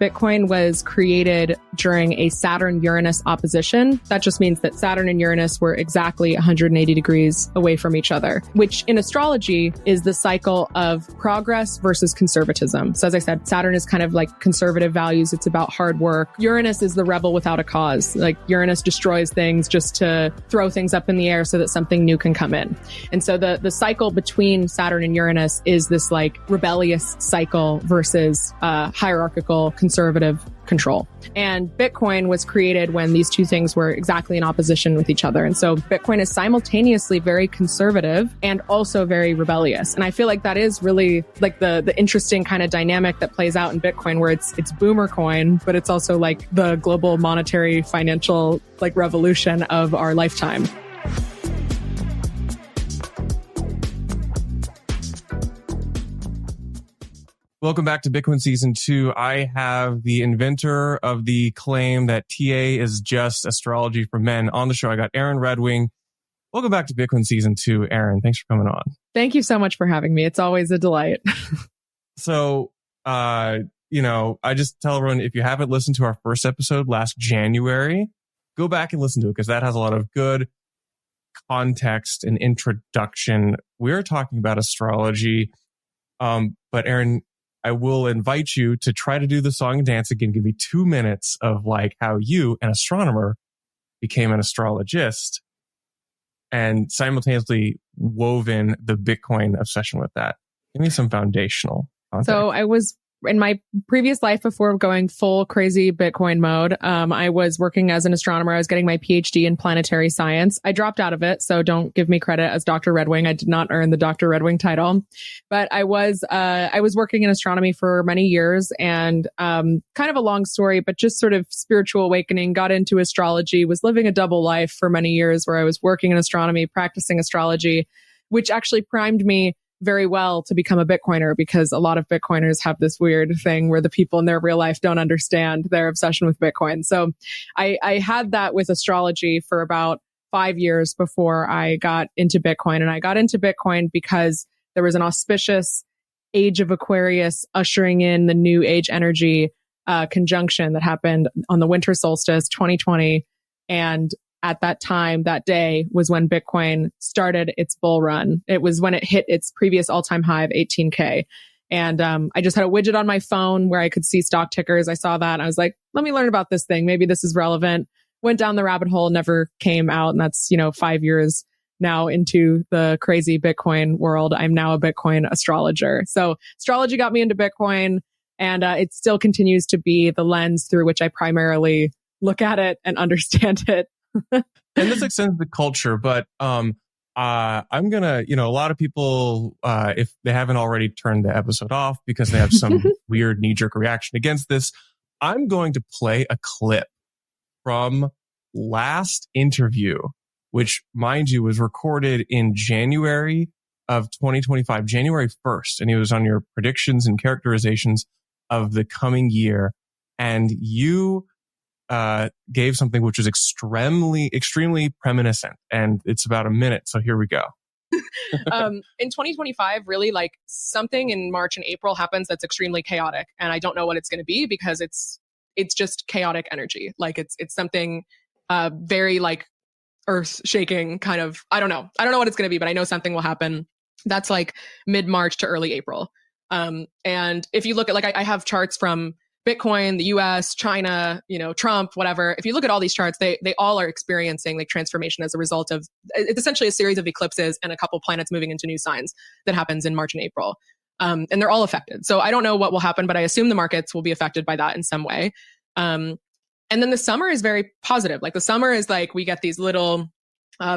Bitcoin was created during a Saturn-Uranus opposition. That just means that Saturn and Uranus were exactly 180 degrees away from each other, which in astrology is the cycle of progress versus conservatism. So as I said, Saturn is kind of like conservative values. It's about hard work. Uranus is the rebel without a cause. Like Uranus destroys things just to throw things up in the air so that something new can come in. And so the cycle between Saturn and Uranus is this like rebellious cycle versus hierarchical conservative control. And Bitcoin was created when these two things were exactly in opposition with each other. And so Bitcoin is simultaneously very conservative and also very rebellious. And I feel like that is really like the interesting kind of dynamic that plays out in Bitcoin, where it's boomer coin, but it's also like the global monetary financial like revolution of our lifetime. Welcome back to Bitcoin Season 2. I have the inventor of the claim that TA is just astrology for men on the show. I got Erin Redwing. Welcome back to Bitcoin Season 2, Erin. Thanks for coming on. Thank you so much for having me. It's always a delight. So, I just tell everyone, if you haven't listened to our first episode last January, go back and listen to it because that has a lot of good context and introduction. We're talking about astrology. But Erin, I will invite you to try to do the song and dance again. Give me 2 minutes of like how you, an astronomer, became an astrologist and simultaneously wove in the Bitcoin obsession with that. Give me some foundational context. So I was in my previous life before going full crazy Bitcoin mode. I was working as an astronomer. I was getting my PhD in planetary science. I dropped out of it, so don't give me credit as Dr. Redwing. I did not earn the Dr. Redwing title, but I was working in astronomy for many years, and kind of a long story, but just sort of spiritual awakening. Got into astrology. Was living a double life for many years, where I was working in astronomy, practicing astrology, which actually primed me very well to become a Bitcoiner, because a lot of Bitcoiners have this weird thing where the people in their real life don't understand their obsession with Bitcoin. So I had that with astrology for about 5 years before I got into Bitcoin. And I got into Bitcoin because there was an auspicious Age of Aquarius ushering in the new age energy conjunction that happened on the winter solstice 2020. And at that time, that day was when Bitcoin started its bull run. It was when it hit its previous all-time high of 18K. And I just had a widget on my phone where I could see stock tickers. I saw that and I was like, let me learn about this thing. Maybe this is relevant. Went down the rabbit hole, never came out. And that's, 5 years now into the crazy Bitcoin world. I'm now a Bitcoin astrologer. So astrology got me into Bitcoin, and it still continues to be the lens through which I primarily look at it and understand it. And this extends the culture, but I'm gonna, a lot of people, if they haven't already turned the episode off because they have some weird knee-jerk reaction against this, I'm going to play a clip from last interview, which, mind you, was recorded in January of 2025, January 1st, and it was on your predictions and characterizations of the coming year, and you gave something which was extremely reminiscent, and it's about a minute. So here we go. In 2025, really, like something in March and April happens that's extremely chaotic, and I don't know what it's going to be because it's just chaotic energy. Like it's something very like earth shaking kind of. I don't know what it's going to be, but I know something will happen. That's like mid-March to early April. And if you look at, like, I have charts from Bitcoin, the US, China, Trump, whatever. If you look at all these charts, they all are experiencing like transformation as a result of, it's essentially a series of eclipses and a couple planets moving into new signs that happens in March and April. And they're all affected. So I don't know what will happen, but I assume the markets will be affected by that in some way. And then the summer is very positive. Like the summer is like, we get these little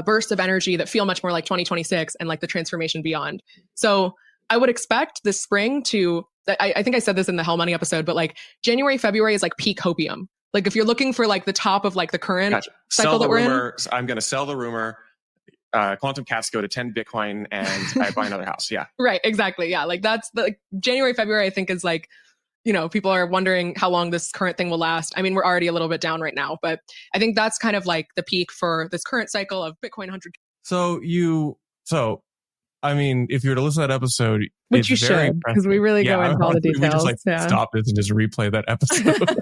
bursts of energy that feel much more like 2026 and like the transformation beyond. So I would expect this spring to, I think I said this in the Hell Money episode, but like January, February is like peak hopium. Like if you're looking for like the top of like the current cycle that we're in. I'm going to sell the rumor. Quantum cats go to 10 Bitcoin and I buy another house. Yeah. Right. Exactly. Yeah. Like that's the January, February, I think is like, people are wondering how long this current thing will last. I mean, we're already a little bit down right now, but I think that's kind of like the peak for this current cycle of Bitcoin 100. So I mean, if you were to listen to that episode, which you should, because we really go into all the details. We just stop this and just replay that episode.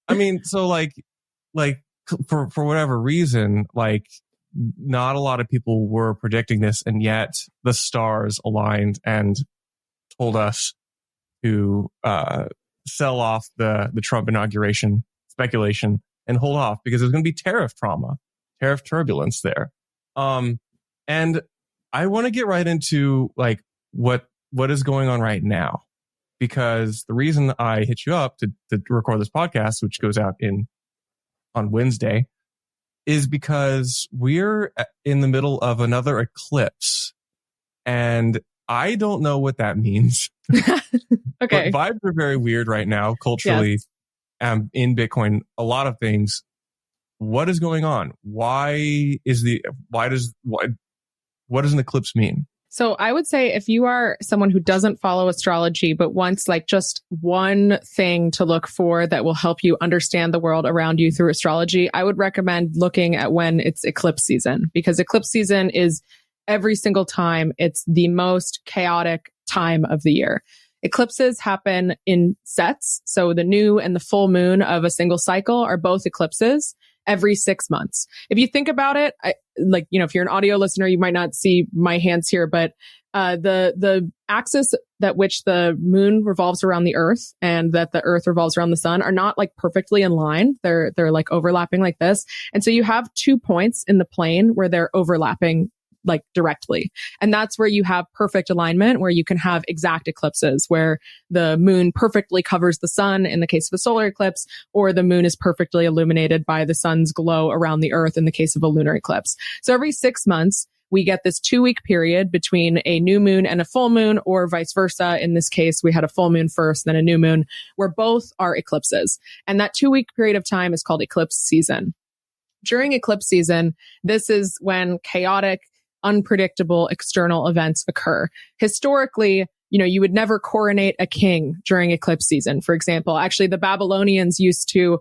I mean, so like for whatever reason, like not a lot of people were predicting this, and yet the stars aligned and told us to sell off the Trump inauguration speculation and hold off because there's going to be tariff turbulence there. And I want to get right into like what is going on right now, because the reason I hit you up to record this podcast, which goes out on Wednesday, is because we're in the middle of another eclipse, and I don't know what that means. Okay. But vibes are very weird right now culturally. Yes. In Bitcoin, a lot of things. What is going on? What does an eclipse mean? So I would say if you are someone who doesn't follow astrology, but wants like just one thing to look for that will help you understand the world around you through astrology, I would recommend looking at when it's eclipse season, because eclipse season is every single time. It's the most chaotic time of the year. Eclipses happen in sets. So the new and the full moon of a single cycle are both eclipses every 6 months. If you think about it, if you're an audio listener, you might not see my hands here, but the axis that which the moon revolves around the earth and that the earth revolves around the sun are not like perfectly in line. They're like overlapping like this. And so you have 2 points in the plane where they're overlapping like directly. And that's where you have perfect alignment, where you can have exact eclipses, where the moon perfectly covers the sun in the case of a solar eclipse, or the moon is perfectly illuminated by the sun's glow around the earth in the case of a lunar eclipse. So every 6 months, we get this 2-week period between a new moon and a full moon, or vice versa. In this case, we had a full moon first, then a new moon, where both are eclipses. And that 2-week period of time is called eclipse season. During eclipse season, this is when chaotic, unpredictable external events occur. Historically, you would never coronate a king during eclipse season. For example, actually, the Babylonians used to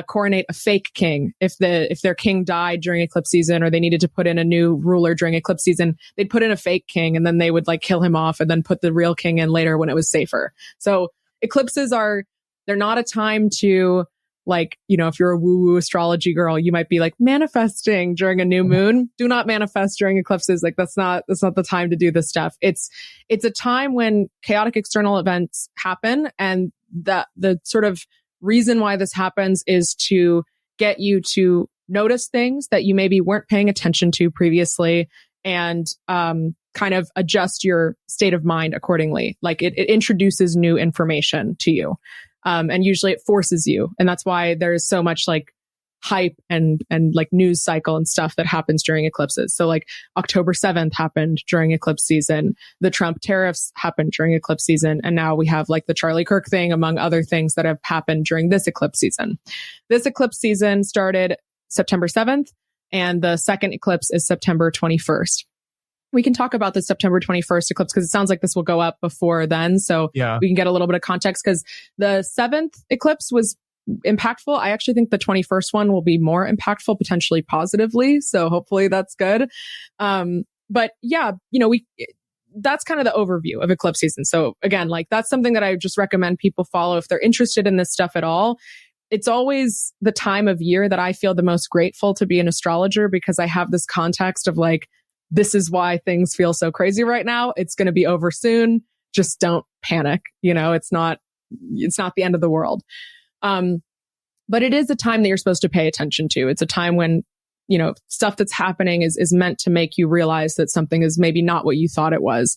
coronate a fake king. If their king died during eclipse season, or they needed to put in a new ruler during eclipse season, they'd put in a fake king, and then they would like kill him off and then put the real king in later when it was safer. So eclipses they're not a time to, like, if you're a woo-woo astrology girl, you might be like manifesting during a new moon. Do not manifest during eclipses. Like that's not the time to do this stuff. It's a time when chaotic external events happen. And the sort of reason why this happens is to get you to notice things that you maybe weren't paying attention to previously, and kind of adjust your state of mind accordingly. Like it introduces new information to you. And usually it forces you. And that's why there's so much like hype and like news cycle and stuff that happens during eclipses. So like October 7th happened during eclipse season. The Trump tariffs happened during eclipse season. And now we have like the Charlie Kirk thing, among other things that have happened during this eclipse season. This eclipse season started September 7th, and the second eclipse is September 21st. We can talk about the September 21st eclipse because it sounds like this will go up before then. So we can get a little bit of context, because the 7th eclipse was impactful. I actually think the 21st one will be more impactful, potentially positively. So hopefully that's good. But yeah, that's kind of the overview of eclipse season. So again, like that's something that I just recommend people follow if they're interested in this stuff at all. It's always the time of year that I feel the most grateful to be an astrologer, because I have this context of like, this is why things feel so crazy right now. It's going to be over soon. Just don't panic. It's not the end of the world. But it is a time that you're supposed to pay attention to. It's a time when, stuff that's happening is meant to make you realize that something is maybe not what you thought it was.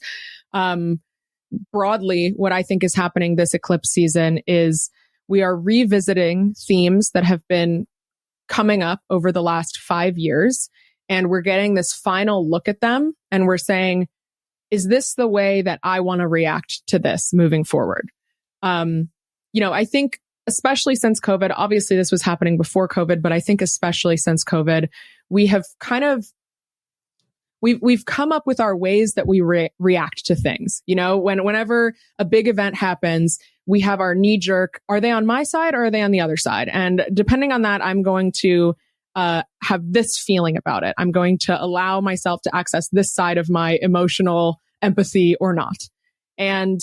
Broadly, what I think is happening this eclipse season is we are revisiting themes that have been coming up over the last 5 years. And we're getting this final look at them, and we're saying, is this the way that I want to react to this moving forward? I think especially since COVID, obviously this was happening before COVID, but I think especially since COVID, we have kind of, we've come up with our ways that we react to things. Whenever a big event happens, we have our knee jerk, are they on my side or are they on the other side? And depending on that, I'm going to have this feeling about it. I'm going to allow myself to access this side of my emotional empathy or not. And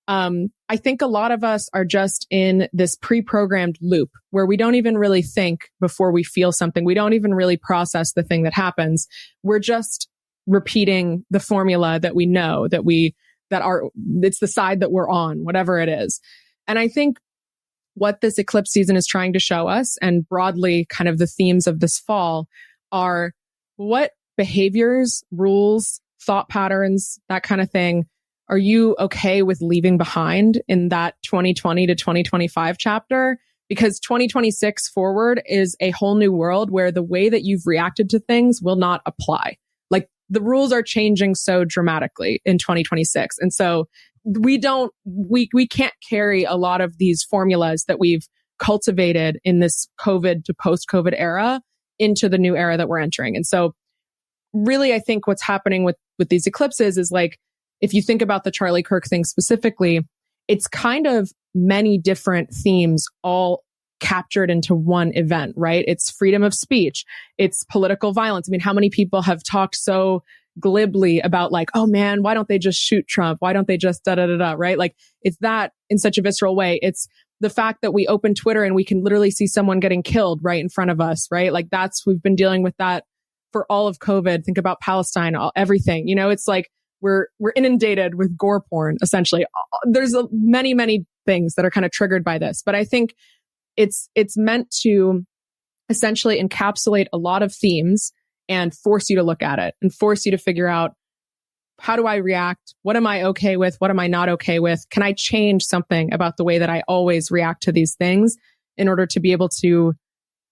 I think a lot of us are just in this pre-programmed loop where we don't even really think before we feel something. We don't even really process the thing that happens. We're just repeating the formula that we know it's the side that we're on, whatever it is. And I think what this eclipse season is trying to show us, and broadly kind of the themes of this fall, are what behaviors, rules, thought patterns, that kind of thing, are you okay with leaving behind in that 2020 to 2025 chapter? Because 2026 forward is a whole new world where the way that you've reacted to things will not apply. Like the rules are changing so dramatically in 2026. And so we can't carry a lot of these formulas that we've cultivated in this COVID to post-COVID era into the new era that we're entering. And so really, I think what's happening with these eclipses is like, if you think about the Charlie Kirk thing specifically, it's kind of many different themes all captured into one event, right? It's freedom of speech. It's political violence. I mean, how many people have talked so glibly about like, oh man, why don't they just shoot Trump? Why don't they just da-da-da-da, right? Like it's that in such a visceral way. It's the fact that we open Twitter and we can literally see someone getting killed right in front of us, right? Like we've been dealing with that for all of COVID. Think about Palestine, everything, it's like, we're inundated with gore porn, essentially. There's many, many things that are kind of triggered by this, but I think it's meant to essentially encapsulate a lot of themes and force you to look at it and force you to figure out, how do I react? What am I okay with? What am I not okay with? Can I change something about the way that I always react to these things in order to be able to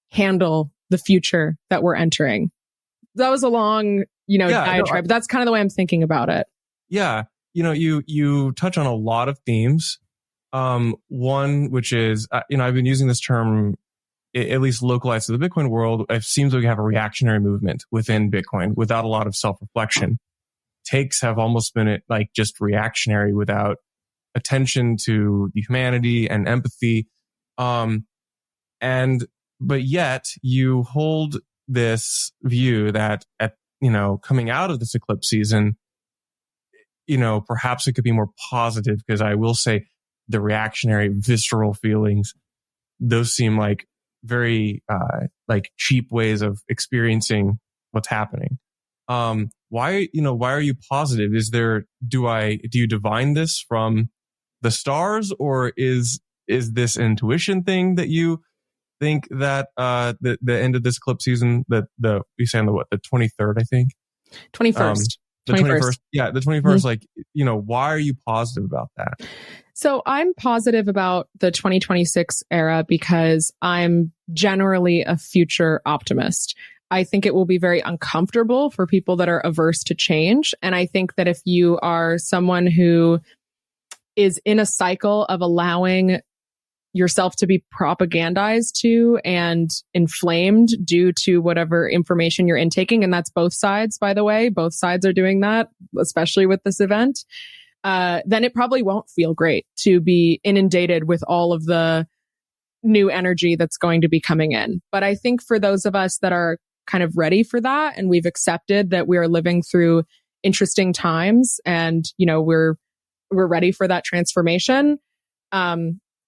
handle the future that we're entering? That was a long, diatribe, but that's kind of the way I'm thinking about it. Yeah. You touch on a lot of themes. One, which is, I've been using this term, at least localized to the Bitcoin world. It seems like we have a reactionary movement within Bitcoin without a lot of self-reflection. Takes have almost been like just reactionary without attention to the humanity and empathy. But yet you hold this view that coming out of this eclipse season, perhaps it could be more positive, because I will say the reactionary visceral feelings, those seem like very like cheap ways of experiencing what's happening. Why are you positive? Do you divine this from the stars, or is this an intuition thing that you think that the end of this eclipse season, the 23rd, I think, 21st, the 21st, the 21st, mm-hmm. Like, why are you positive about that? So I'm positive about the 2026 era because I'm generally a future optimist. I think it will be very uncomfortable for people that are averse to change. And I think that if you are someone who is in a cycle of allowing yourself to be propagandized to and inflamed due to whatever information you're intaking, and that's both sides, by the way, both sides are doing that, especially with this event, then it probably won't feel great to be inundated with all of the new energy that's going to be coming in. But I think for those of us that are kind of ready for that, and we've accepted that we are living through interesting times, and we're ready for that transformation.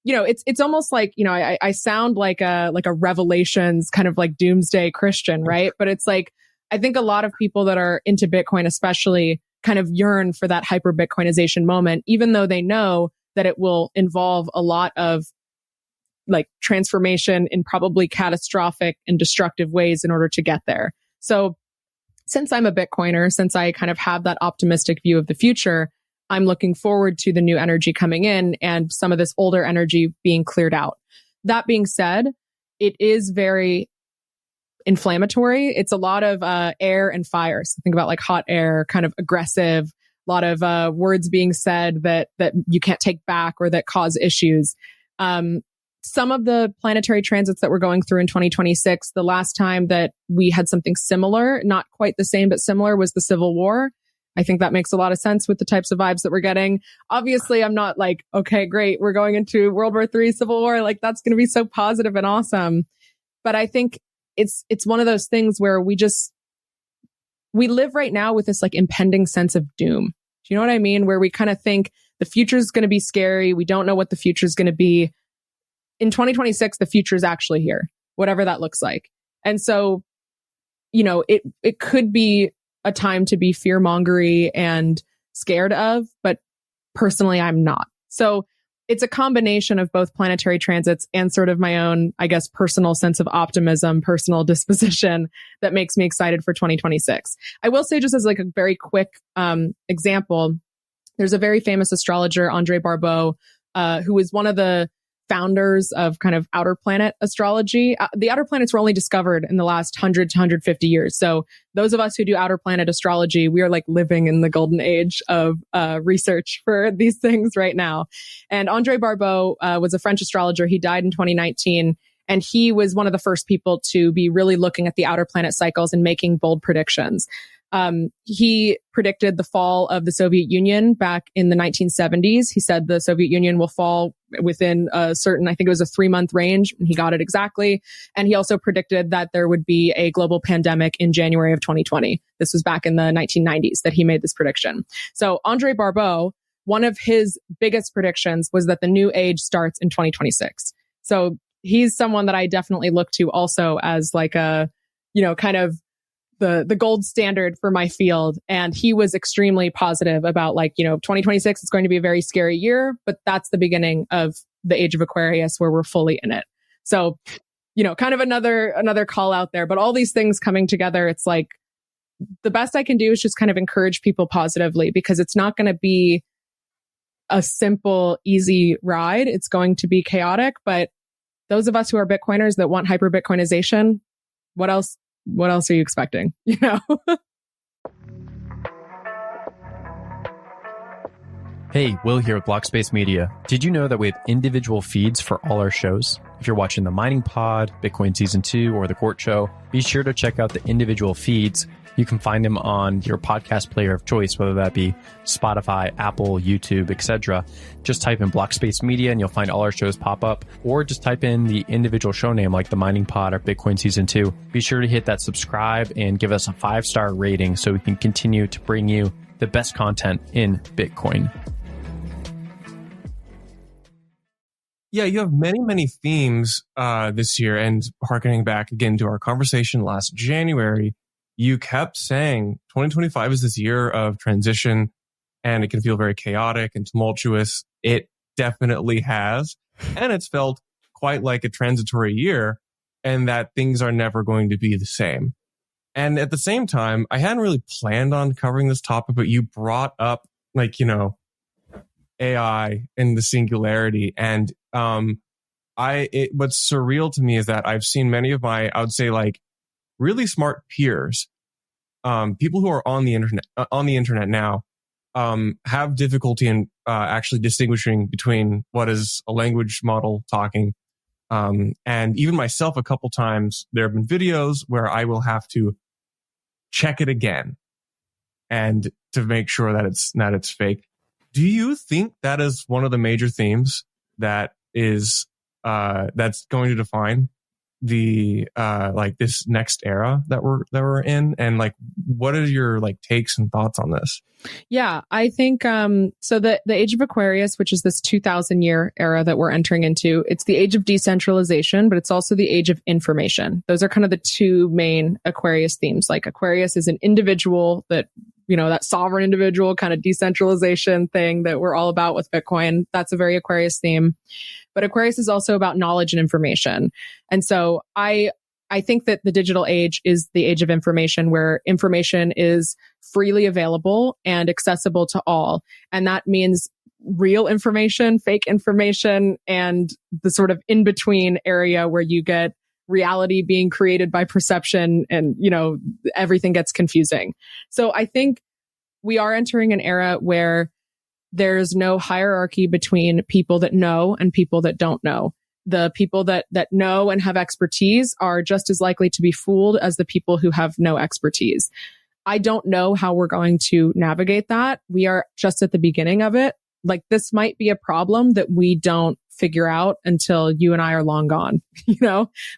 It's almost like, I sound like a Revelations kind of like doomsday Christian, right? But it's like, I think a lot of people that are into Bitcoin especially kind of yearn for that hyper Bitcoinization moment, even though they know that it will involve a lot of like transformation in probably catastrophic and destructive ways in order to get there. So since I'm a Bitcoiner, since I kind of have that optimistic view of the future, I'm looking forward to the new energy coming in and some of this older energy being cleared out. That being said, it is very inflammatory. It's a lot of air and fire. So think about like hot air, kind of aggressive, a lot of words being said that you can't take back or that cause issues. Some of the planetary transits that we're going through in 2026, the last time that we had something similar, not quite the same, but similar, was the Civil War. I think that makes a lot of sense with the types of vibes that we're getting. Obviously, I'm not like, okay, great, we're going into World War III, Civil War. Like, that's going to be so positive and awesome. But I think it's one of those things where we live right now with this like impending sense of doom. Do you know what I mean? Where we kind of think the future is going to be scary. We don't know what the future is going to be. In 2026, the future is actually here, whatever that looks like. And so, it could be a time to be fear-mongery and scared of, but personally, I'm not. So it's a combination of both planetary transits and sort of my own, I guess, personal sense of optimism, personal disposition that makes me excited for 2026. I will say, just as like a very quick example, there's a very famous astrologer, Andre Barbeau, who was one of the founders of kind of outer planet astrology. The outer planets were only discovered in the last 100 to 150 years. So those of us who do outer planet astrology, we are like living in the golden age of research for these things right now. And Andre Barbeau was a French astrologer. He died in 2019. And he was one of the first people to be really looking at the outer planet cycles and making bold predictions. He predicted the fall of the Soviet Union back in the 1970s. He said the Soviet Union will fall within a certain, I think it was a 3-month range, and he got it exactly. And he also predicted that there would be a global pandemic in January of 2020. This was back in the 1990s that he made this prediction. So Andre Barbeau, one of his biggest predictions was that the new age starts in 2026. So he's someone that I definitely look to also as like a, kind of the gold standard for my field. And he was extremely positive about 2026 is going to be a very scary year, but that's the beginning of the Age of Aquarius where we're fully in it. So, kind of another call out there, but all these things coming together, it's like the best I can do is just kind of encourage people positively, because it's not going to be a simple, easy ride. It's going to be chaotic, but those of us who are Bitcoiners that want hyper Bitcoinization, what else are you expecting? Hey, Will here with Blockspace Media. Did you know that we have individual feeds for all our shows? If you're watching the Mining Pod, Bitcoin Season 2, or the Court Show, be sure to check out the individual feeds. You can find them on your podcast player of choice, whether that be Spotify, Apple, YouTube, etc. Just type in Blockspace Media and you'll find all our shows pop up, or just type in the individual show name like the Mining Pod or Bitcoin Season 2. Be sure to hit that subscribe and give us a 5-star rating so we can continue to bring you the best content in Bitcoin. Yeah, you have many, many themes this year. And harkening back again to our conversation last January, you kept saying 2025 is this year of transition and it can feel very chaotic and tumultuous. It definitely has. And it's felt quite like a transitory year and that things are never going to be the same. And at the same time, I hadn't really planned on covering this topic, but you brought up AI and the singularity. And what's surreal to me is that I've seen many of my, I would say really smart peers, people who are on the internet now, have difficulty in actually distinguishing between what is a language model talking. And even myself, a couple times, there have been videos where I will have to check it again and to make sure that it's fake. Do you think that is one of the major themes that is that's going to define the this next era that we're in? And what are your takes and thoughts on this? Yeah, I think so the Age of Aquarius, which is this 2000-year era that we're entering into, it's the age of decentralization, but it's also the age of information. Those are kind of the two main Aquarius themes. Aquarius is an individual that, that sovereign individual kind of decentralization thing that we're all about with Bitcoin. That's a very Aquarius theme. But Aquarius is also about knowledge and information. And so I think that the digital age is the age of information, where information is freely available and accessible to all. And that means real information, fake information, and the sort of in-between area where you get reality being created by perception and, everything gets confusing. So I think we are entering an era where there's no hierarchy between people that know and people that don't know. The people that know and have expertise are just as likely to be fooled as the people who have no expertise. I don't know how we're going to navigate that. We are just at the beginning of it. This might be a problem that we don't figure out until you and I are long gone.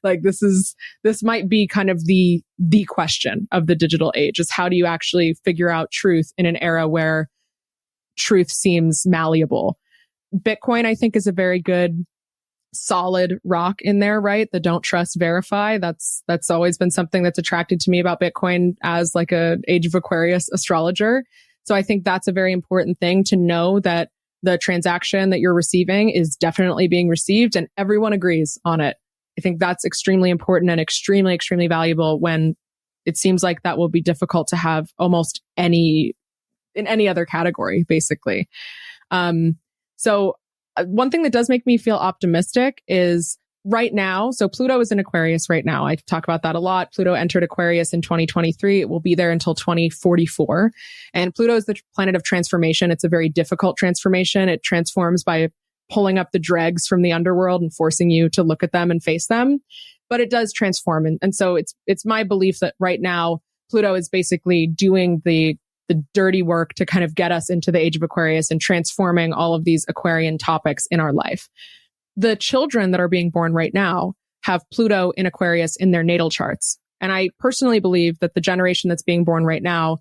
Like this might be kind of the question of the digital age, is how do you actually figure out truth in an era where truth seems malleable? Bitcoin, I think, is a very good solid rock in there, right? The don't trust, verify. That's always been something that's attracted to me about Bitcoin as like a Age of Aquarius astrologer. So I think that's a very important thing to know, that the transaction that you're receiving is definitely being received and everyone agrees on it. I think that's extremely important and extremely, extremely valuable when it seems like that will be difficult to have almost in any other category, basically. So one thing that does make me feel optimistic is right now, so Pluto is in Aquarius right now. I talk about that a lot. Pluto entered Aquarius in 2023. It will be there until 2044. And Pluto is the planet of transformation. It's a very difficult transformation. It transforms by pulling up the dregs from the underworld and forcing you to look at them and face them. But it does transform. And so it's my belief that right now, Pluto is basically doing the dirty work to kind of get us into the Age of Aquarius and transforming all of these Aquarian topics in our life. The children that are being born right now have Pluto in Aquarius in their natal charts. And I personally believe that the generation that's being born right now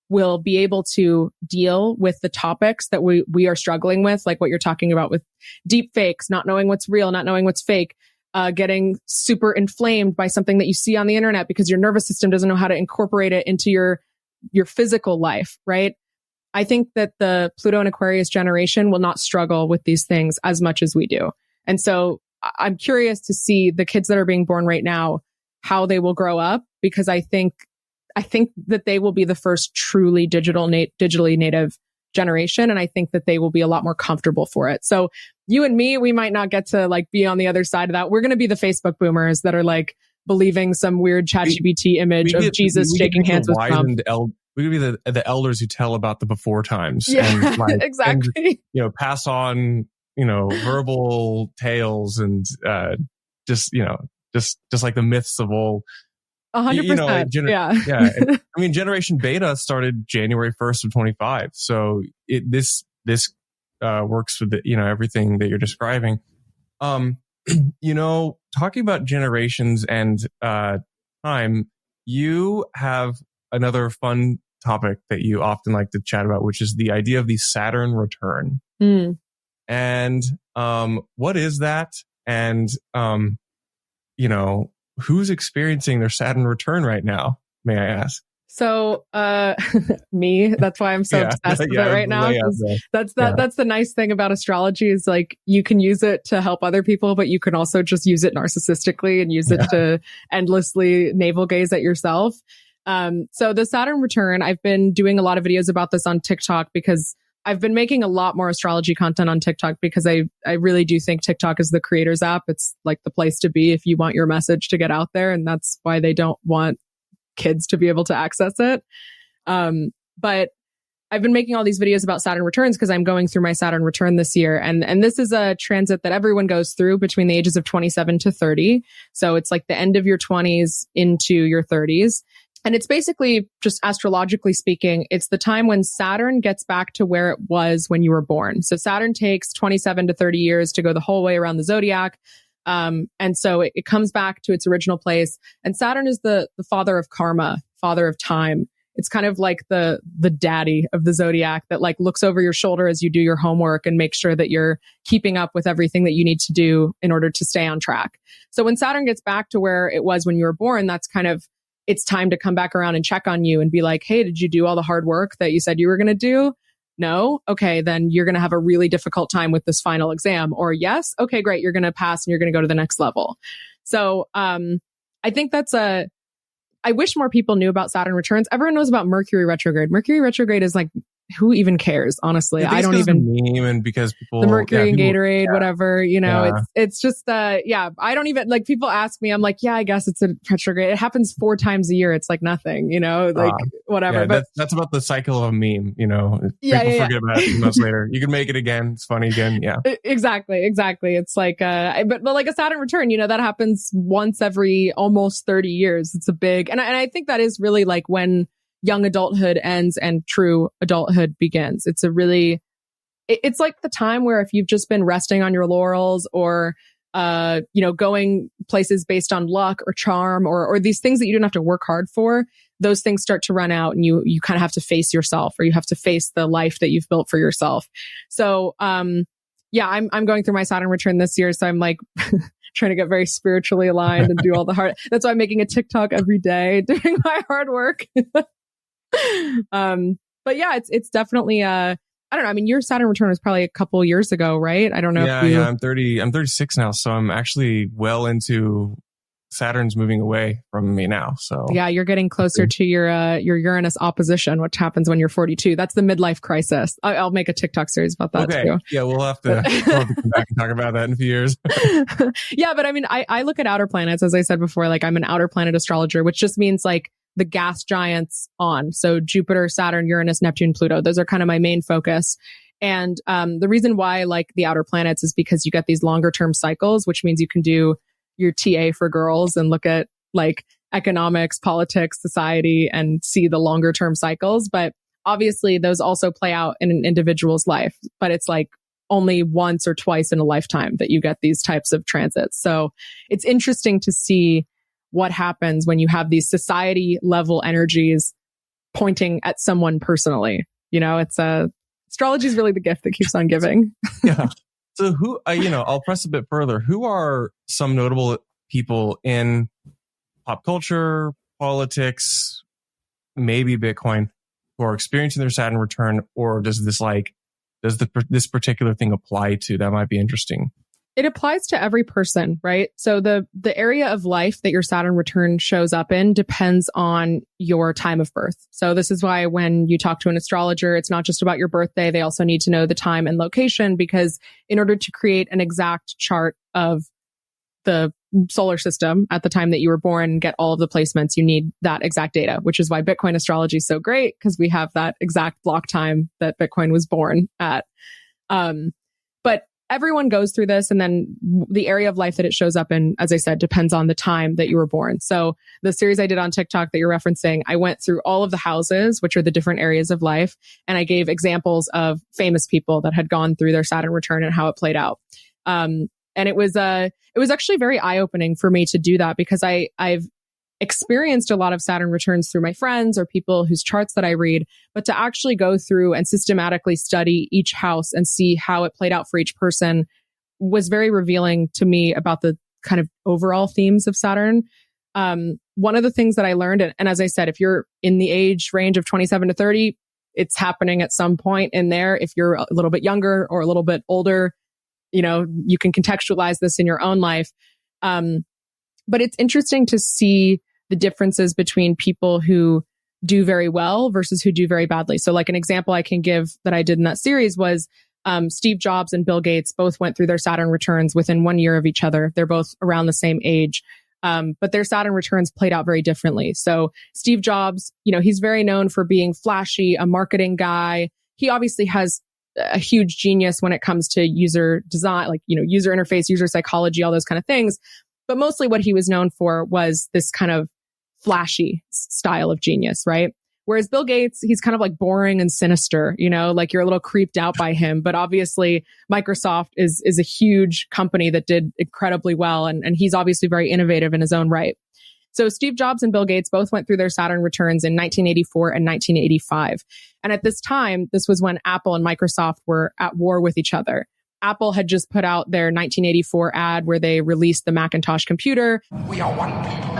will be able to deal with the topics that we are struggling with, like what you're talking about with deep fakes, not knowing what's real, not knowing what's fake, getting super inflamed by something that you see on the internet because your nervous system doesn't know how to incorporate it into your physical life, right? I think that the Pluto and Aquarius generation will not struggle with these things as much as we do. And so I'm curious to see the kids that are being born right now, how they will grow up, because I think that they will be the first truly digitally native generation. And I think that they will be a lot more comfortable for it. So you and me, we might not get to like be on the other side of that. We're going to be the Facebook boomers that are like believing some weird ChatGPT image of Jesus shaking hands with Trump. We could be the elders who tell about the before times. Yeah, and like, exactly. And, pass on, verbal tales and just like the myths of old. 100%. Yeah. Yeah. I mean, Generation Beta started January 1st of 25. So this works with everything that you're describing. Talking about generations and time, you have another fun topic that you often like to chat about, which is the idea of the Saturn return. And what is that? And who's experiencing their Saturn return right now, may I ask? So, me, that's why I'm so obsessed with it right now. That's the nice thing about astrology is like, you can use it to help other people, but you can also just use it narcissistically and use it to endlessly navel gaze at yourself. So the Saturn return, I've been doing a lot of videos about this on TikTok because I've been making a lot more astrology content on TikTok because I really do think TikTok is the creators app. It's like the place to be if you want your message to get out there. And that's why they don't want kids to be able to access it. But I've been making all these videos about Saturn returns because I'm going through my Saturn return this year. And this is a transit that everyone goes through between the ages of 27 to 30. So it's like the end of your 20s into your 30s. And it's basically, just astrologically speaking, it's the time when Saturn gets back to where it was when you were born. So Saturn takes 27 to 30 years to go the whole way around the zodiac. And so it comes back to its original place. And Saturn is the father of karma, father of time. It's kind of like the daddy of the zodiac that like looks over your shoulder as you do your homework and makes sure that you're keeping up with everything that you need to do in order to stay on track. So when Saturn gets back to where it was when you were born, that's kind of, it's time to come back around and check on you and be like, hey, did you do all the hard work that you said you were going to do? No? Okay, then you're going to have a really difficult time with this final exam. Or yes? Okay, great. You're going to pass and you're going to go to the next level. So I think I wish more people knew about Saturn returns. Everyone knows about Mercury retrograde. Mercury retrograde is like, who even cares? Honestly, I don't even meme, and because people the Mercury and Gatorade, whatever, it's just I don't even like, people ask me, I'm like, yeah, I guess it's a retrograde. It happens 4 times a year. It's like nothing, whatever. Yeah, but that's about the cycle of a meme, people forget about it 2 months later. You can make it again. It's funny again. Yeah, exactly. It's like, but like a Saturn return, that happens once every almost 30 years. It's a big, and I think that is really like when young adulthood ends and true adulthood begins. It's a really it's like the time where if you've just been resting on your laurels or, going places based on luck or charm or these things that you don't have to work hard for, those things start to run out and you kind of have to face yourself, or you have to face the life that you've built for yourself. So, I'm going through my Saturn return this year. So I'm like trying to get very spiritually aligned and do all the hard. That's why I'm making a TikTok every day doing my hard work. But yeah, it's definitely, I don't know. I mean, your Saturn return was probably a couple years ago, right? I don't know. Yeah, I'm 30. I'm 36 now, so I'm actually well into Saturn's moving away from me now. So yeah, you're getting closer to your Uranus opposition, which happens when you're 42. That's the midlife crisis. I'll make a TikTok series about that too. Yeah, we'll have to come back and talk about that in a few years. Yeah, but I mean, I look at outer planets, as I said before. Like, I'm an outer planet astrologer, which just means like the gas giants on. So Jupiter, Saturn, Uranus, Neptune, Pluto. Those are kind of my main focus. And the reason why I like the outer planets is because you get these longer term cycles, which means you can do your TA for girls and look at like economics, politics, society, and see the longer term cycles. But obviously those also play out in an individual's life, but it's like only once or twice in a lifetime that you get these types of transits. So it's interesting to see what happens when you have these society level energies pointing at someone personally. It's astrology is really the gift that keeps on giving. Yeah. So who, I'll press a bit further. Who are some notable people in pop culture, politics, maybe Bitcoin, who are experiencing their Saturn return, or does this particular thing apply to? That might be interesting. It applies to every person, right? So the area of life that your Saturn return shows up in depends on your time of birth. So this is why when you talk to an astrologer, it's not just about your birthday. They also need to know the time and location, because in order to create an exact chart of the solar system at the time that you were born and get all of the placements, you need that exact data, which is why Bitcoin astrology is so great, because we have that exact block time that Bitcoin was born at. But everyone goes through this, and then the area of life that it shows up in, as I said, depends on the time that you were born. So the series I did on TikTok that you're referencing, I went through all of the houses, which are the different areas of life, and I gave examples of famous people that had gone through their Saturn return and how it played out. And it was actually very eye-opening for me to do that, because I've experienced a lot of Saturn returns through my friends or people whose charts that I read, but to actually go through and systematically study each house and see how it played out for each person was very revealing to me about the kind of overall themes of Saturn. One of the things that I learned, and as I said, if you're in the age range of 27 to 30, it's happening at some point in there. If you're a little bit younger or a little bit older, you can contextualize this in your own life. But it's interesting to see the differences between people who do very well versus who do very badly. So like an example I can give that I did in that series was Steve Jobs and Bill Gates both went through their Saturn returns within 1 year of each other. They're both around the same age. But their Saturn returns played out very differently. So Steve Jobs, he's very known for being flashy, a marketing guy. He obviously has a huge genius when it comes to user design, like, user interface, user psychology, all those kind of things. But mostly what he was known for was this kind of flashy style of genius, right? Whereas Bill Gates, he's kind of like boring and sinister, like you're a little creeped out by him. But obviously Microsoft is a huge company that did incredibly well. And he's obviously very innovative in his own right. So Steve Jobs and Bill Gates both went through their Saturn returns in 1984 and 1985. And at this time, this was when Apple and Microsoft were at war with each other. Apple had just put out their 1984 ad where they released the Macintosh computer. We are one people,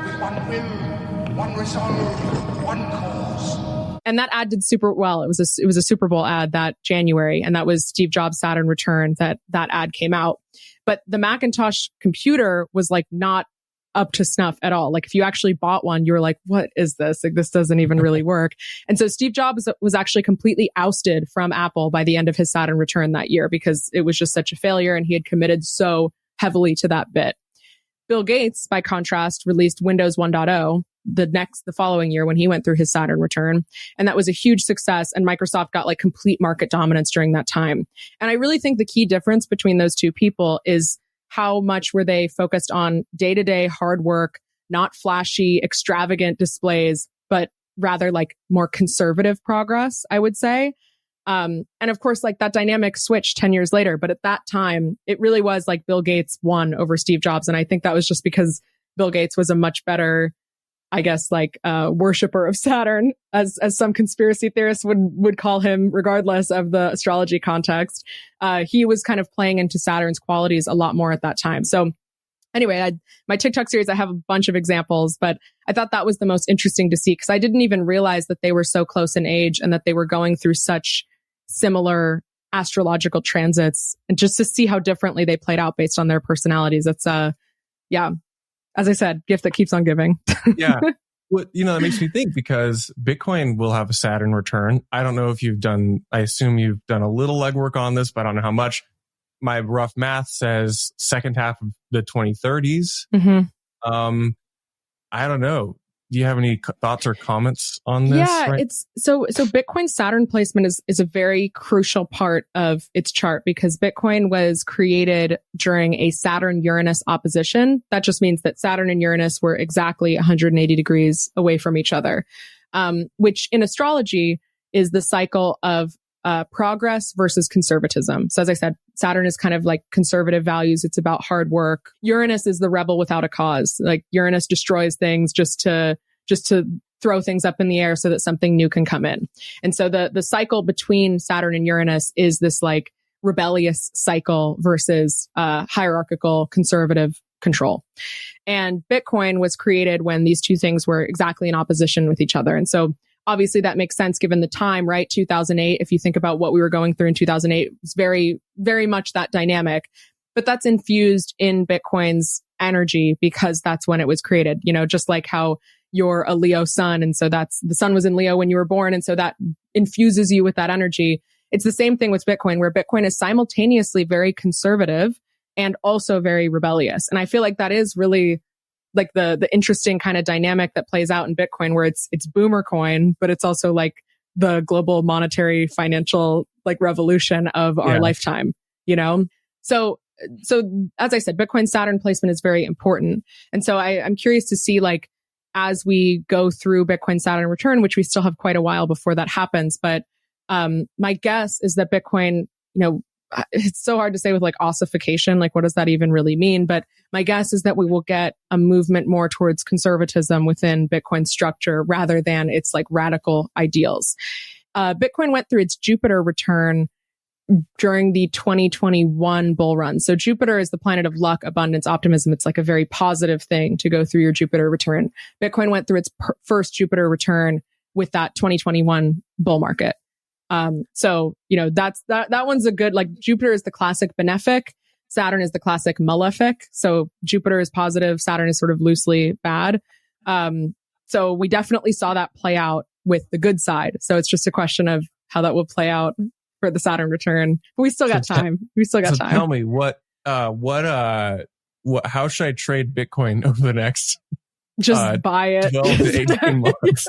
with one will, one resolve, one cause. And that ad did super well. It was a Super Bowl ad that January, and that was Steve Jobs' Saturn return that ad came out. But the Macintosh computer was like not up to snuff at all. Like if you actually bought one, you were like, what is this? Like this doesn't even really work. And so Steve Jobs was actually completely ousted from Apple by the end of his Saturn return that year, because it was just such a failure and he had committed so heavily to that bit. Bill Gates, by contrast, released Windows 1.0 the following year when he went through his Saturn return. And that was a huge success. And Microsoft got like complete market dominance during that time. And I really think the key difference between those two people is how much were they focused on day-to-day hard work, not flashy, extravagant displays, but rather like more conservative progress, I would say. And of course, like that dynamic switched 10 years later. But at that time, it really was like Bill Gates won over Steve Jobs. And I think that was just because Bill Gates was a much better, I guess, like worshiper of Saturn, as some conspiracy theorists would call him, regardless of the astrology context. He was kind of playing into Saturn's qualities a lot more at that time. So anyway, my TikTok series, I have a bunch of examples, but I thought that was the most interesting to see because I didn't even realize that they were so close in age and that they were going through such similar astrological transits, and just to see how differently they played out based on their personalities. It's yeah, as I said, gift that keeps on giving. Yeah. Well, that makes me think because Bitcoin will have a Saturn return. I don't know if I assume you've done a little legwork on this, but I don't know how much. My rough math says second half of the 2030s. Mm-hmm. I don't know. Do you have any thoughts or comments on this? Yeah, it's so Bitcoin's Saturn placement is a very crucial part of its chart because Bitcoin was created during a Saturn-Uranus opposition. That just means that Saturn and Uranus were exactly 180 degrees away from each other, which in astrology is the cycle of progress versus conservatism. So as I said, Saturn is kind of like conservative values. It's about hard work. Uranus is the rebel without a cause. Like Uranus destroys things just to throw things up in the air so that something new can come in. And so the cycle between Saturn and Uranus is this like rebellious cycle versus hierarchical conservative control. And Bitcoin was created when these two things were exactly in opposition with each other. And so obviously, that makes sense given the time, right? 2008, if you think about what we were going through in 2008, it's very, very much that dynamic. But that's infused in Bitcoin's energy because that's when it was created. Just like how you're a Leo sun. And so the sun was in Leo when you were born. And so that infuses you with that energy. It's the same thing with Bitcoin, where Bitcoin is simultaneously very conservative and also very rebellious. And I feel like that is really like the interesting kind of dynamic that plays out in Bitcoin, where it's boomer coin, but it's also like the global monetary financial like revolution of our lifetime, So as I said, Bitcoin Saturn placement is very important. And so I'm curious to see, like, as we go through Bitcoin Saturn return, which we still have quite a while before that happens. But my guess is that Bitcoin, it's so hard to say with like ossification, like what does that even really mean? But my guess is that we will get a movement more towards conservatism within Bitcoin's structure rather than its like radical ideals. Bitcoin went through its Jupiter return during the 2021 bull run. So Jupiter is the planet of luck, abundance, optimism. It's like a very positive thing to go through your Jupiter return. Bitcoin went through its first Jupiter return with that 2021 bull market. So, that one's a good, like Jupiter is the classic benefic. Saturn is the classic malefic. So Jupiter is positive. Saturn is sort of loosely bad. So we definitely saw that play out with the good side. So it's just a question of how that will play out for the Saturn return. But we still got time. Tell me how should I trade Bitcoin over the next just buy it 12 to 18 months?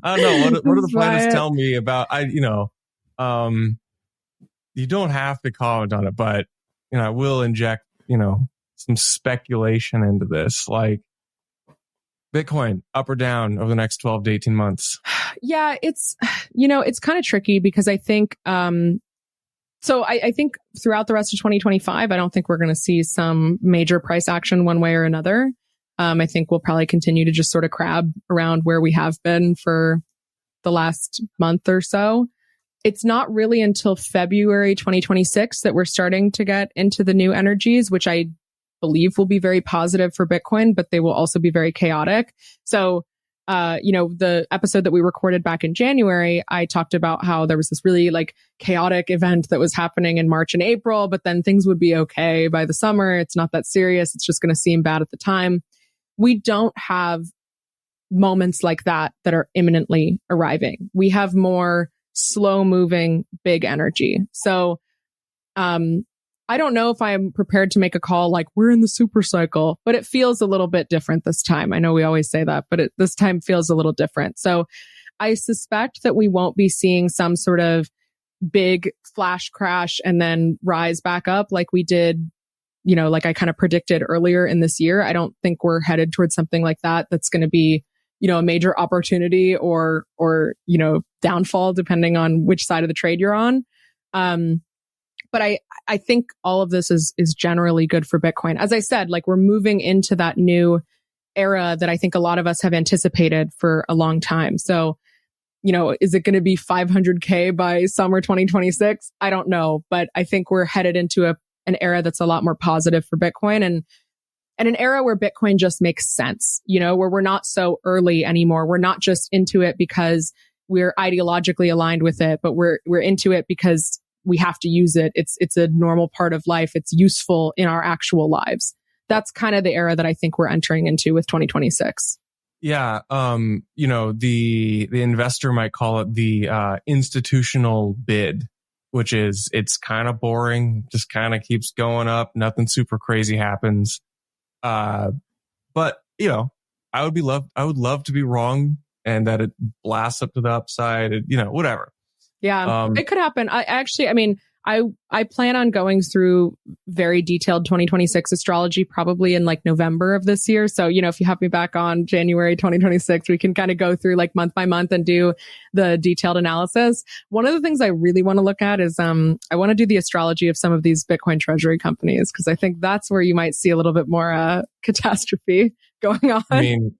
I don't know. What do the planets tell me about, you don't have to comment on it, but, I will inject, some speculation into this, like Bitcoin up or down over the next 12 to 18 months. Yeah, it's kind of tricky because I think, so I think throughout the rest of 2025, I don't think we're going to see some major price action one way or another. I think we'll probably continue to just sort of crab around where we have been for the last month or so. It's not really until February 2026 that we're starting to get into the new energies, which I believe will be very positive for Bitcoin, but they will also be very chaotic. So, the episode that we recorded back in January, I talked about how there was this really like chaotic event that was happening in March and April, but then things would be okay by the summer. It's not that serious. It's just going to seem bad at the time. We don't have moments like that are imminently arriving. We have more slow moving, big energy. So, I don't know if I'm prepared to make a call like we're in the super cycle, but it feels a little bit different this time. I know we always say that, but this time feels a little different. So I suspect that we won't be seeing some sort of big flash crash and then rise back up like we did, like I kind of predicted earlier in this year. I don't think we're headed towards something like that. That's going to be, a major opportunity or, downfall depending on which side of the trade you're on. But I think all of this is generally good for Bitcoin. As I said, like we're moving into that new era that I think a lot of us have anticipated for a long time. So, is it going to be 500K by summer 2026? I don't know, but I think we're headed into an era that's a lot more positive for Bitcoin and an era where Bitcoin just makes sense, where we're not so early anymore. We're not just into it because we're ideologically aligned with it, but we're into it because we have to use it. It's a normal part of life. It's useful in our actual lives. That's kind of the era that I think we're entering into with 2026. Yeah. The investor might call it the institutional bid, which is, it's kind of boring, just kind of keeps going up. Nothing super crazy happens. But I would love to be wrong and that it blasts up to the upside, whatever. Yeah, it could happen. I plan on going through very detailed 2026 astrology probably in like November of this year. So, if you have me back on January 2026, we can kind of go through like month by month and do the detailed analysis. One of the things I really want to look at is I want to do the astrology of some of these Bitcoin treasury companies, because I think that's where you might see a little bit more catastrophe going on. I mean,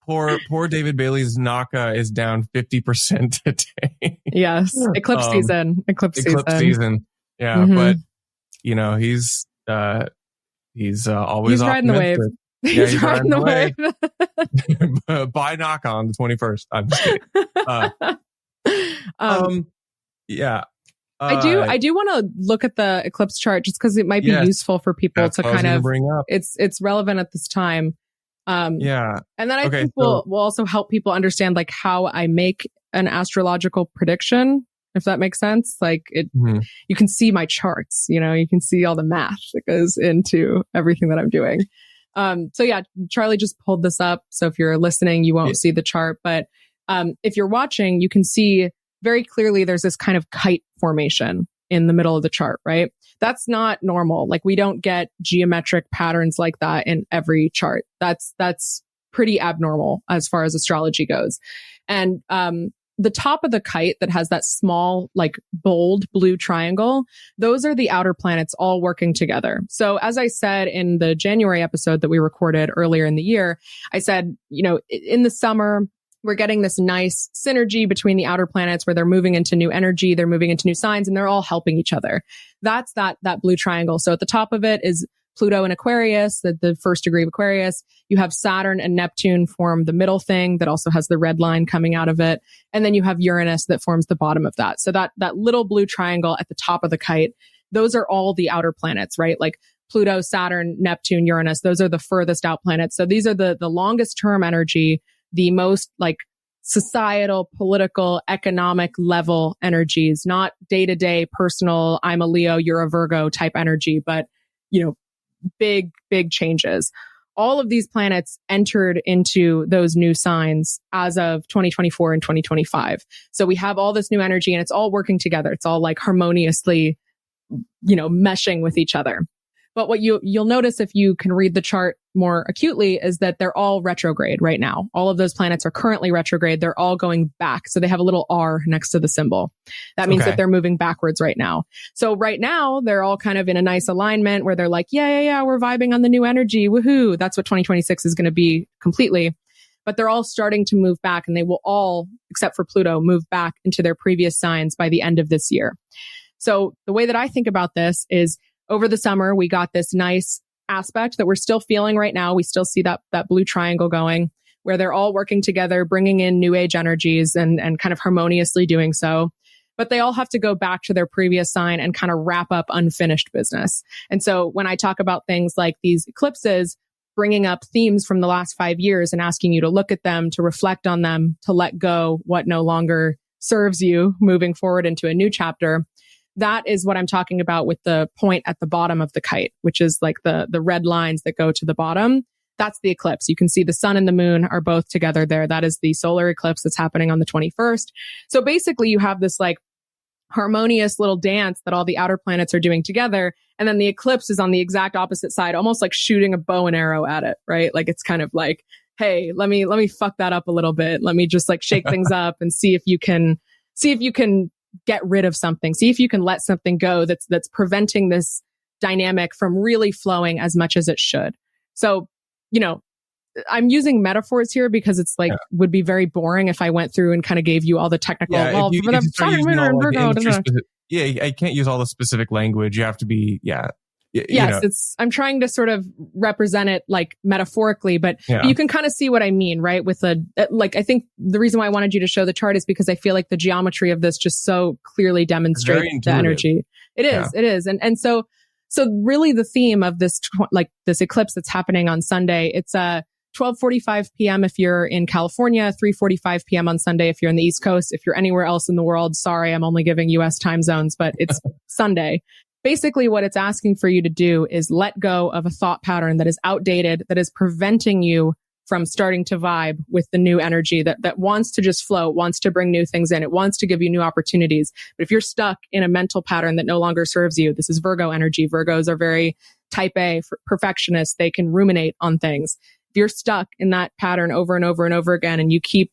Poor David Bailey's Naka is down 50% today. Yes. Eclipse season. Eclipse season. Yeah. Mm-hmm. But, he's always riding the wave. Yeah, he's riding the wave. Buy Naka on the 21st. I'm just kidding. Yeah. I do want to look at the eclipse chart just because it might be useful for people to kind of bring up. It's relevant at this time. And then I think we'll also help people understand like how I make an astrological prediction, if that makes sense. Like you can see my charts, you can see all the math that goes into everything that I'm doing. Charlie just pulled this up. So if you're listening, you won't see the chart, but if you're watching, you can see very clearly there's this kind of kite formation in the middle of the chart, right? That's not normal. Like we don't get geometric patterns like that in every chart. That's pretty abnormal as far as astrology goes. And the top of the kite that has that small, like bold blue triangle, those are the outer planets all working together. So as I said in the January episode that we recorded earlier in the year, I said, in the summer, we're getting this nice synergy between the outer planets where they're moving into new energy, they're moving into new signs, and they're all helping each other. That's that blue triangle. So at the top of it is Pluto and Aquarius, the first degree of Aquarius. You have Saturn and Neptune form the middle thing that also has the red line coming out of it. And then you have Uranus that forms the bottom of that. So that little blue triangle at the top of the kite, those are all the outer planets, right? Like Pluto, Saturn, Neptune, Uranus, those are the furthest out planets. So these are the longest term energy, the most like societal, political, economic level energies, not day-to-day personal, I'm a Leo, you're a Virgo type energy, but, big changes. All of these planets entered into those new signs as of 2024 and 2025. So we have all this new energy and it's all working together. It's all like harmoniously, meshing with each other. But what you'll notice if you can read the chart more acutely is that they're all retrograde right now. All of those planets are currently retrograde. They're all going back. So they have a little R next to the symbol. That means that they're moving backwards right now. So right now they're all kind of in a nice alignment where they're like, yeah, we're vibing on the new energy. Woohoo. That's what 2026 is going to be completely. But they're all starting to move back and they will all, except for Pluto, move back into their previous signs by the end of this year. So the way that I think about this is over the summer, we got this nice aspect that we're still feeling right now. We still see that blue triangle going where they're all working together, bringing in new age energies and kind of harmoniously doing so. But they all have to go back to their previous sign and kind of wrap up unfinished business. And so when I talk about things like these eclipses, bringing up themes from the last 5 years and asking you to look at them, to reflect on them, to let go what no longer serves you moving forward into a new chapter. That is what I'm talking about with the point at the bottom of the kite, which is like the red lines that go to the bottom. That's the eclipse. You can see the sun and the moon are both together there. That is the solar eclipse that's happening on the 21st. So basically you have this like harmonious little dance that all the outer planets are doing together. And then the eclipse is on the exact opposite side, almost like shooting a bow and arrow at it, right? Like it's kind of like, hey, let me fuck that up a little bit. Let me just like shake things up and see if you can see if you can get rid of something. See if you can let something go that's preventing this dynamic from really flowing as much as it should. So, I'm using metaphors here because it's like would be very boring if I went through and kind of gave you all the technical. I can't use all the specific language. You have to be I'm trying to sort of represent it like metaphorically, but you can kind of see what I mean, right? With I think the reason why I wanted you to show the chart is because I feel like the geometry of this just so clearly demonstrates the energy. It is. And so really the theme of this, this eclipse that's happening on Sunday, it's 12:45 p.m. if you're in California, 3:45 p.m. on Sunday if you're in the East Coast. If you're anywhere else in the world, sorry, I'm only giving US time zones, but it's Sunday. Basically, what it's asking for you to do is let go of a thought pattern that is outdated, that is preventing you from starting to vibe with the new energy that wants to just float, wants to bring new things in. It wants to give you new opportunities. But if you're stuck in a mental pattern that no longer serves you, this is Virgo energy. Virgos are very type A, perfectionists. They can ruminate on things. If you're stuck in that pattern over and over and over again, and you keep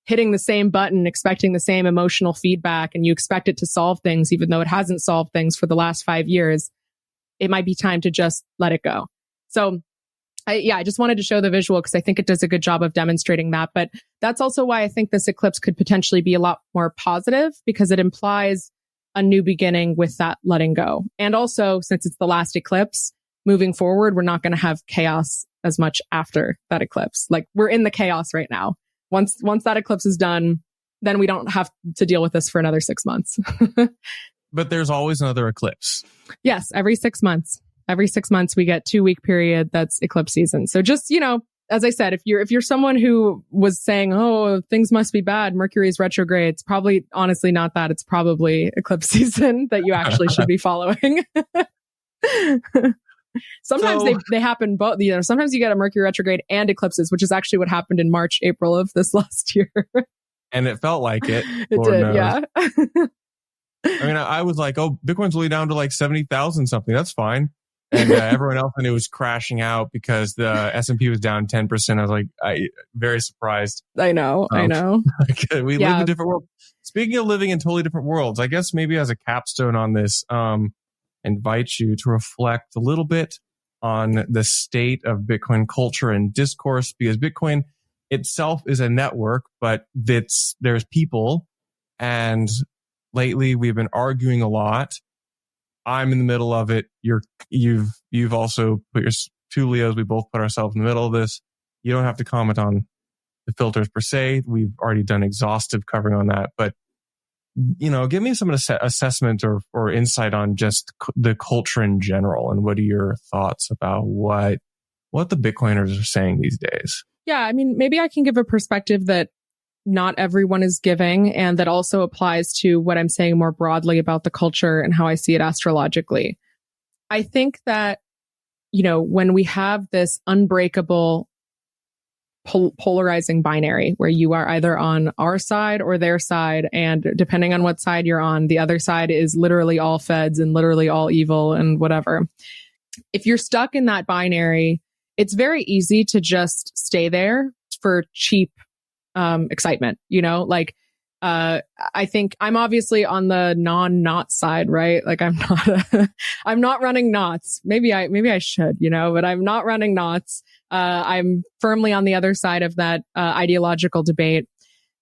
hitting the same button, expecting the same emotional feedback, and you expect it to solve things, even though it hasn't solved things for the last 5 years, it might be time to just let it go. So I just wanted to show the visual because I think it does a good job of demonstrating that. But that's also why I think this eclipse could potentially be a lot more positive, because it implies a new beginning with that letting go. And also, since it's the last eclipse, moving forward, we're not going to have chaos as much after that eclipse. Like, we're in the chaos right now. Once that eclipse is done, then we don't have to deal with this for another 6 months. But there's always another eclipse. Yes, every 6 months. Every 6 months, we get 2-week period. That's eclipse season. So just, as I said, if you're someone who was saying, oh, things must be bad, Mercury is retrograde, it's probably honestly not that. It's probably eclipse season that you actually should be following. Sometimes they happen both. Sometimes you get a Mercury retrograde and eclipses, which is actually what happened in March, April of this last year. And it felt like it. It Lord did, knows. yeah. I mean, I was like, oh, Bitcoin's only down to like 70,000 something. That's fine. And everyone else knew it was crashing out because the S&P was down 10%. I was like, very surprised. I know. We live in a different world. Speaking of living in totally different worlds, I guess maybe as a capstone on this, invite you to reflect a little bit on the state of Bitcoin culture and discourse, because Bitcoin itself is a network, but there's people. And lately we've been arguing a lot. I'm in the middle of it. You've also put your two Leos. We both put ourselves in the middle of this. You don't have to comment on the filters per se. We've already done exhaustive covering on that, but give me some assessment or insight on just the culture in general, and what are your thoughts about what the Bitcoiners are saying these days? Yeah, I mean, maybe I can give a perspective that not everyone is giving, and that also applies to what I'm saying more broadly about the culture and how I see it astrologically. I think that, when we have this unbreakable polarizing binary where you are either on our side or their side, and depending on what side you're on, the other side is literally all feds and literally all evil and whatever. If you're stuck in that binary, it's very easy to just stay there for cheap excitement, I think I'm obviously on the non-knot side, right? Like I'm not running knots. Maybe I should, but I'm not running knots. I'm firmly on the other side of that ideological debate.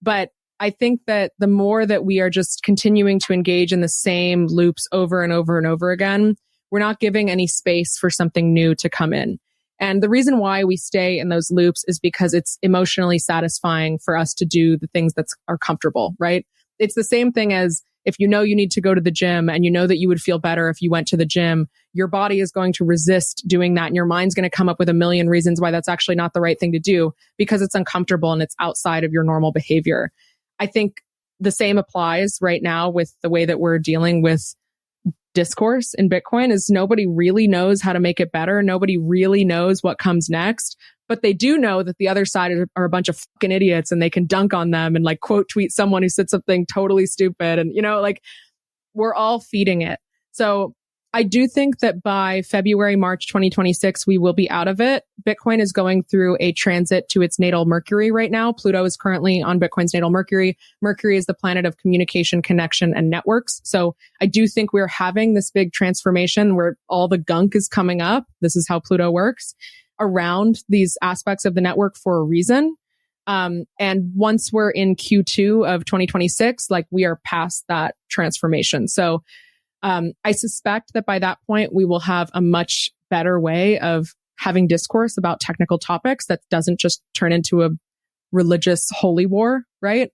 But I think that the more that we are just continuing to engage in the same loops over and over and over again, we're not giving any space for something new to come in. And the reason why we stay in those loops is because it's emotionally satisfying for us to do the things that are comfortable, right? It's the same thing as if you need to go to the gym and you know that you would feel better if you went to the gym, your body is going to resist doing that. And your mind's going to come up with a million reasons why that's actually not the right thing to do, because it's uncomfortable and it's outside of your normal behavior. I think the same applies right now with the way that we're dealing with discourse in Bitcoin. Is nobody really knows how to make it better. Nobody really knows what comes next, but they do know that the other side are a bunch of fucking idiots, and they can dunk on them and quote tweet someone who said something totally stupid. And, we're all feeding it. So I do think that by February, March 2026, we will be out of it. Bitcoin is going through a transit to its natal Mercury right now. Pluto is currently on Bitcoin's natal Mercury. Mercury is the planet of communication, connection, and networks. So I do think we're having this big transformation where all the gunk is coming up. This is how Pluto works around these aspects of the network for a reason. And once we're in Q2 of 2026, like we are past that transformation. So I suspect that by that point, we will have a much better way of having discourse about technical topics that doesn't just turn into a religious holy war, right?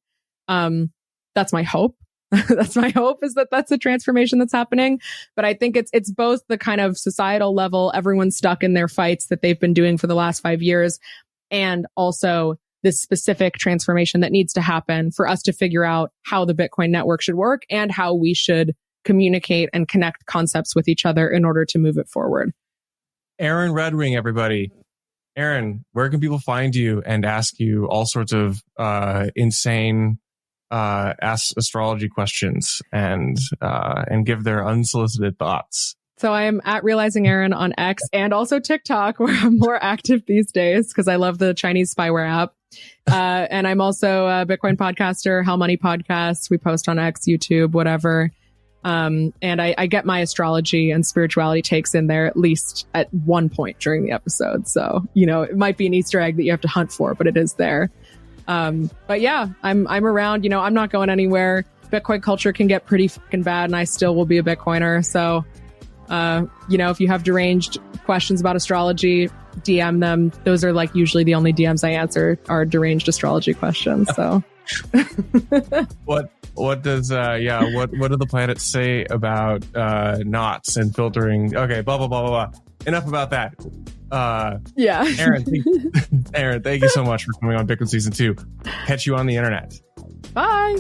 That's my hope. That's my hope, is that that's a transformation that's happening. But I think it's both the kind of societal level, everyone's stuck in their fights that they've been doing for the last 5 years, and also this specific transformation that needs to happen for us to figure out how the Bitcoin network should work and how we should communicate and connect concepts with each other in order to move it forward. Erin Redwing, everybody. Erin, where can people find you and ask you all sorts of insane astrology questions and give their unsolicited thoughts? So I am at Realizing Erin on X and also TikTok, where I'm more active these days because I love the Chinese spyware app. And I'm also a Bitcoin podcaster, How Money Podcasts. We post on X, YouTube, whatever. And I get my astrology and spirituality takes in there at least at one point during the episode. So, it might be an Easter egg that you have to hunt for, but it is there. But yeah, I'm around, I'm not going anywhere. Bitcoin culture can get pretty fucking bad and I still will be a Bitcoiner. So, if you have deranged questions about astrology, DM them. Those are like usually the only DMs I answer are deranged astrology questions. So what does what do the planets say about knots and filtering? Okay, blah blah blah blah blah. Enough about that. Yeah. Erin, thank you so much for coming on Bitcoin Season 2. Catch you on the internet. Bye.